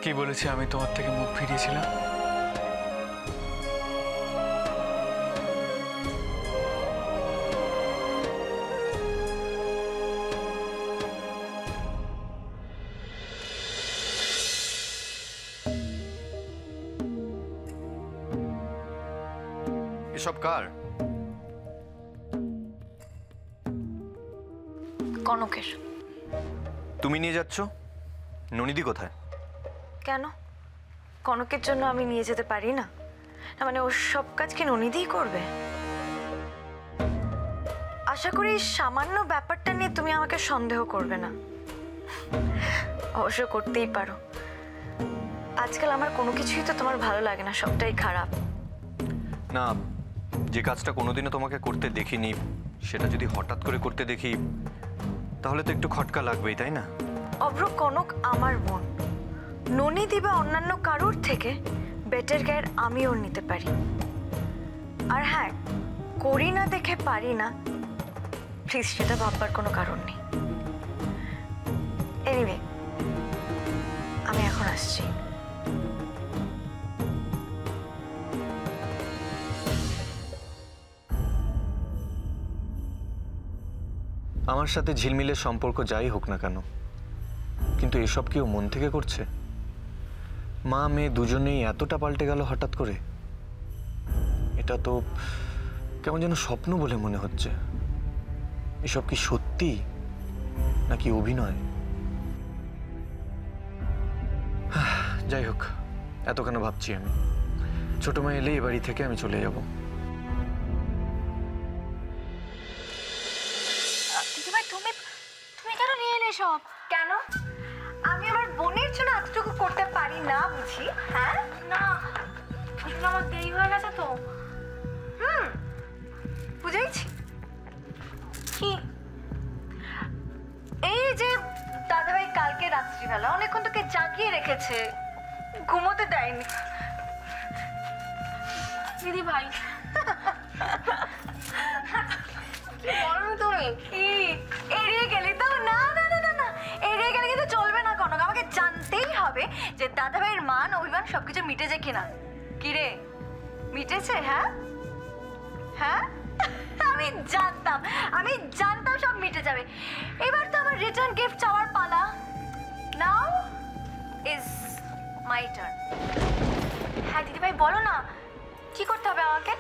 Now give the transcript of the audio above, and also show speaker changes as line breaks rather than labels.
কি বলেছি আমি তোমার থেকে মুখ ফিরিয়েছিলাম?
এসব কার?
কনকের।
তুমি নিয়ে যাচ্ছ? ননিদি কোথায়?
কেন? কনকের জন্য আমি নিয়ে যেতে পারি না? মানে ওর সব কাজ কি ননিদিই করবে? আশা করি এই সামান্য ব্যাপারটা নিয়ে তুমি আমাকে সন্দেহ করবে না। অবশ্য করতেই পারো। আজকাল আমার কোনো কিছুই তো তোমার ভালো লাগে না, সবটাই খারাপ।
না, যে কাজটা কোনোদিনও তোমাকে করতে দেখিনি সেটা যদি হঠাৎ করে করতে দেখি তাহলে তো একটু খটকা লাগবেই, তাই না?
অভ্র, কনক আমার বোন। ননিদি বা অন্যান্য কারোর থেকে বেটার কেয়ার আমি ওর নিতে পারি। আর হ্যাঁ, করি না দেখে পারি না, প্লিজ সেটা ভাববার কোনো কারণ নেই। এনিওয়ে, আমি এখন আসছি।
আমার সাথে ঝিলমিলের সম্পর্ক যাই হোক না কেন, কিন্তু এসব কি ও মন থেকে করছে? মা মেয়ে দুজনেই এতটা পাল্টে গেল হঠাৎ করে? এটা তো কেমন যেন স্বপ্ন বলে মনে হচ্ছে। এসব কি সত্যি নাকি অভিনয়? যাই হোক, এত কেন ভাবছি আমি? ছোট মা এলে এ বাড়ি থেকে আমি চলে যাব।
দিদিভাই, তুমি কেন নিয়ে এলে সব? কেন? আমি আমার বোনের জন্য এতটুকু করতে পারি না বুঝি? হ্যাঁ না, আসলে আমার দেরি হয়ে গেছে তো। বুঝেছি। কি? এই যে দাদাভাই কালকে রাত্রিবেলা অনেকক্ষণ তোকে জাগিয়ে রেখেছে, ঘুমোতে দেয়নি। দিদি ভাই, তুমি কি এড়িয়ে গেলি তো? না না না না না, এড়িয়ে গেলে কিন্তু চলবে না কনক। আমাকে জানতেই হবে যে দাদাভাইয়ের মান অভিমান সবকিছু মিটেছে কিনা। কি রে, মিটেছে? হ্যাঁ হ্যাঁ, আমি জানতাম সব মিটে যাবে। এবার তো আমার রিটার্ন গিফট চাওয়ার পালা। Now is my turn. হ্যাঁ দিদিভাই, বলো না কি করতে হবে আমাকে?